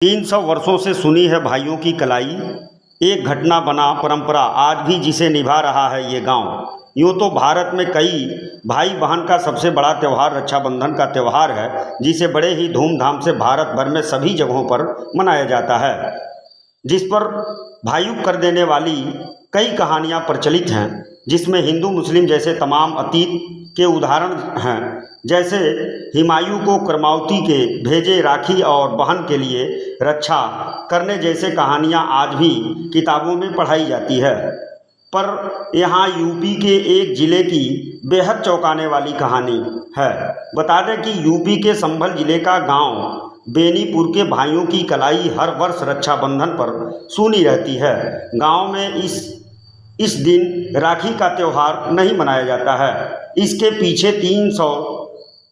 300 वर्षों से सुनी है भाइयों की कलाई, एक घटना बना परंपरा आज भी जिसे निभा रहा है ये गांव। यूँ तो भारत में कई भाई बहन का सबसे बड़ा त्यौहार रक्षाबंधन का त्यौहार है, जिसे बड़े ही धूमधाम से भारत भर में सभी जगहों पर मनाया जाता है, जिस पर भावुक कर देने वाली कई कहानियाँ प्रचलित हैं, जिसमें हिंदू मुस्लिम जैसे तमाम अतीत के उदाहरण हैं। जैसे हुमायूं को करमावती के भेजे राखी और बहन के लिए रक्षा करने जैसे कहानियाँ आज भी किताबों में पढ़ाई जाती है। पर यहाँ यूपी के एक ज़िले की बेहद चौंकाने वाली कहानी है। बता दें कि यूपी के संभल ज़िले का गांव बेनीपुर के भाइयों की कलाई हर वर्ष रक्षाबंधन पर सुनी रहती है। गांव में इस दिन राखी का त्यौहार नहीं मनाया जाता है। इसके पीछे 300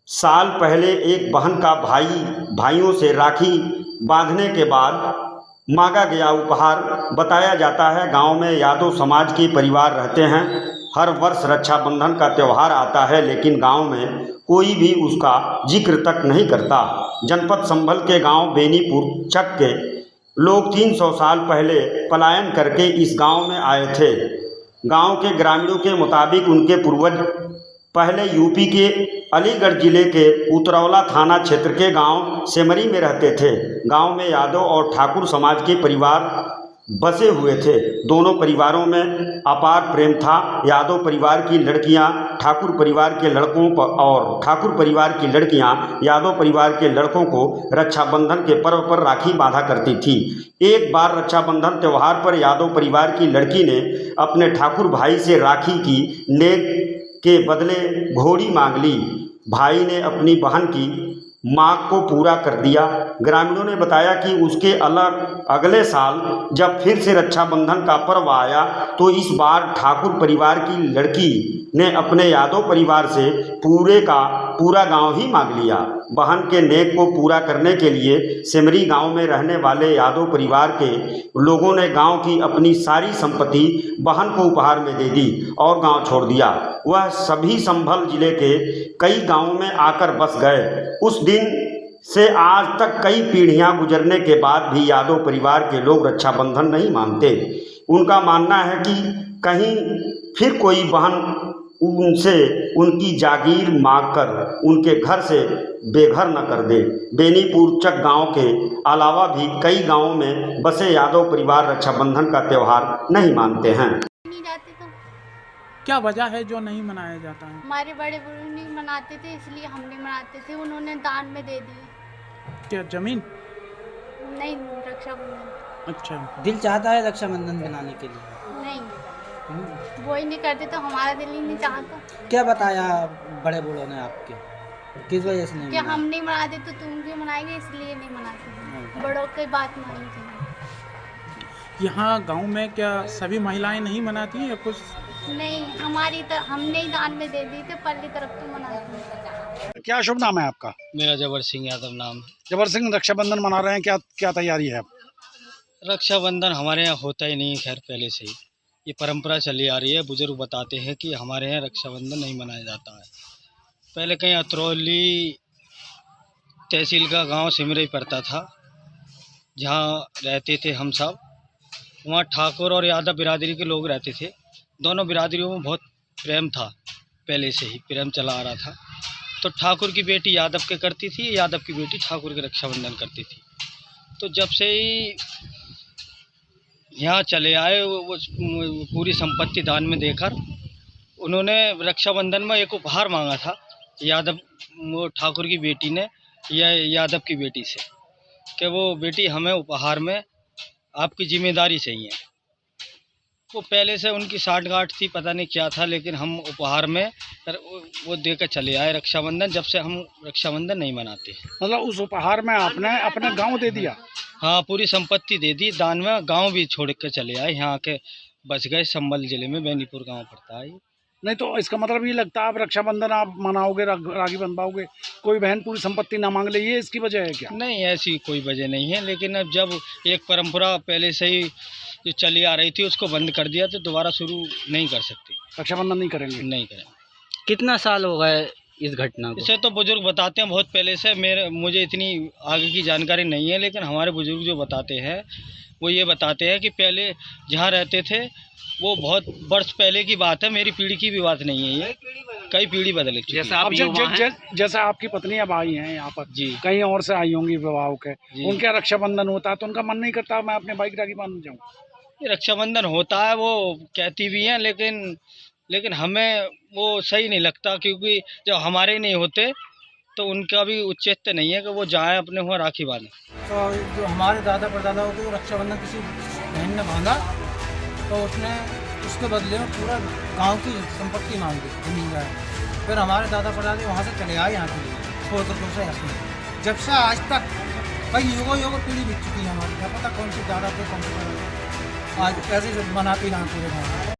साल पहले एक बहन का भाइयों से राखी बांधने के बाद मांगा गया उपहार बताया जाता है। गांव में यादव समाज के परिवार रहते हैं। हर वर्ष रक्षाबंधन का त्यौहार आता है, लेकिन गांव में कोई भी उसका जिक्र तक नहीं करता। जनपद संभल के गांव बेनीपुर चक के लोग 300 साल पहले पलायन करके इस गांव में आए थे। गांव के ग्रामीणों के मुताबिक उनके पूर्वज पहले यूपी के अलीगढ़ जिले के उतरौला थाना क्षेत्र के गांव सेमरी में रहते थे। गांव में यादव और ठाकुर समाज के परिवार बसे हुए थे। दोनों परिवारों में अपार प्रेम था। यादव परिवार की लड़कियां ठाकुर परिवार के लड़कों पर और ठाकुर परिवार की लड़कियां यादव परिवार के लड़कों को रक्षाबंधन के पर्व पर राखी बांधा करती थी। एक बार रक्षाबंधन त्यौहार पर यादव परिवार की लड़की ने अपने ठाकुर भाई से राखी की नेक के बदले घोड़ी मांग ली। भाई ने अपनी बहन की मांग को पूरा कर दिया। ग्रामीणों ने बताया कि उसके अगले साल जब फिर से रक्षाबंधन का पर्व आया तो इस बार ठाकुर परिवार की लड़की ने अपने यादव परिवार से पूरा गांव ही मांग लिया। बहन के नेक को पूरा करने के लिए सेमरी गांव में रहने वाले यादव परिवार के लोगों ने गांव की अपनी सारी संपत्ति बहन को उपहार में दे दी और गांव छोड़ दिया। वह सभी संभल जिले के कई गांवों में आकर बस गए। उस दिन से आज तक कई पीढ़ियां गुजरने के बाद भी यादव परिवार के लोग रक्षाबंधन नहीं मानते। उनका मानना है कि कहीं फिर कोई बहन उनसे उनकी जागीर मांगकर उनके घर से बेघर न कर दे। बेनीपुर चक गांव के अलावा भी कई गांवों में बसे यादव परिवार रक्षाबंधन का त्यौहार नहीं मानते हैं। नहीं जाते तो क्या वजह है जो नहीं मनाया जाता है? हमारे बड़े बुजुर्ग नहीं मनाते थे, इसलिए हम नहीं मनाते थे। उन्होंने दान में दे दिए। क्या जमीन? नहीं, रक्षाबंधन। अच्छा, दिल चाहता है रक्षाबंधन बनाने के लिए? नहीं, वो ही नहीं करते तो हमारा दिल ही नहीं चाहता। क्या बताया बड़े बूढ़ों ने आपके, किस वजह से नहीं कि मनाया? हम नहीं मनाते तो तुम क्यों मनाएंगे, इसलिए नहीं मनाते। बड़ों की बात माननी चाहिए। यहाँ गांव में क्या सभी महिलाएं नहीं मनाती हैं या कुछ? नहीं, हमारी हमने ही दान में दे दी थे, पल्ली तरफ तो मनाते हैं। क्या शुभ नाम है आपका? मेरा जबर सिंह यादव नाम है। जबर सिंह, रक्षाबंधन मना रहे हैं, क्या क्या तैयारी है? रक्षाबंधन हमारे यहाँ होता ही नहीं है, खैर पहले से ही ये परंपरा चली आ रही है। बुजुर्ग बताते हैं कि हमारे यहाँ रक्षाबंधन नहीं मनाया जाता है। पहले कहीं अतरौली तहसील का गांव सिमरी पड़ता था, जहाँ रहते थे हम सब। वहाँ ठाकुर और यादव बिरादरी के लोग रहते थे। दोनों बिरादरियों में बहुत प्रेम था, पहले से ही प्रेम चला आ रहा था। तो ठाकुर की बेटी यादव के करती थी, यादव की बेटी ठाकुर के रक्षाबंधन करती थी। तो जब से ही यहाँ चले आए, वो पूरी संपत्ति दान में देकर उन्होंने रक्षाबंधन में एक उपहार मांगा था यादव, वो ठाकुर की बेटी ने या यादव की बेटी से, कि वो बेटी हमें उपहार में आपकी जिम्मेदारी चाहिए। वो पहले से उनकी साठगांठ थी, पता नहीं क्या था, लेकिन हम उपहार में वो देकर चले आए रक्षाबंधन। जब से हम रक्षाबंधन नहीं मनाते। मतलब उस उपहार में आपने अपने गांव दे दिया? हाँ, पूरी संपत्ति दे दी दान में। गांव भी छोड़ के चले आए, यहाँ के बस गए। संभल जिले में बेनीपुर गांव पड़ता है। नहीं तो इसका मतलब ये लगता है आप रक्षाबंधन आप मनाओगे, राखी बंधवाओगे, कोई बहन पूरी संपत्ति ना मांग ले, ये इसकी वजह है क्या? नहीं, ऐसी कोई वजह नहीं है, लेकिन अब जब एक परंपरा पहले से ही जो चली आ रही थी उसको बंद कर दिया तो दोबारा शुरू नहीं कर सकते। रक्षाबंधन नहीं करेंगे? नहीं करेंगे। कितना साल हो गए इस घटना को? इसे तो बुजुर्ग बताते हैं बहुत पहले से, मुझे इतनी आगे की जानकारी नहीं है, लेकिन हमारे बुजुर्ग जो बताते हैं वो ये बताते हैं कि पहले जहाँ रहते थे वो बहुत वर्ष पहले की बात है, मेरी पीढ़ी की भी बात नहीं है, ये कई पीढ़ी बदल चुकी है। जैसा आप अब युवा हैं, जैसा आपकी पत्नी अब आई हैं यहाँ पर, जी कहीं और से आई होंगी विवाह के, जी। उनका रक्षाबंधन होता है तो उनका मन नहीं करता मैं अपने भाई की राखी बांधने जाऊँ? ये रक्षाबंधन होता है, वो कहती भी हैं, लेकिन हमें वो सही नहीं लगता, क्योंकि जब हमारे नहीं होते तो उनका भी उचित नहीं है कि वो जाएं अपने वहाँ राखी बांधें। तो जो हमारे दादा परदादाओं को रक्षाबंधन किसी बहन ने बांधा तो उसने उसके बदले में पूरा गांव की संपत्ति मांग दी, जमीन जाए। फिर हमारे दादा परदादा वहाँ से चले आए यहाँ के लिए, छोड़ कर दूसरे हंसने। जब से आज तक कई युगों पीढ़ी बीत चुकी है हमारी, क्या पता कौन सी दादा पे कौन सी आज कैसे मनाती ना पूरे गाँव।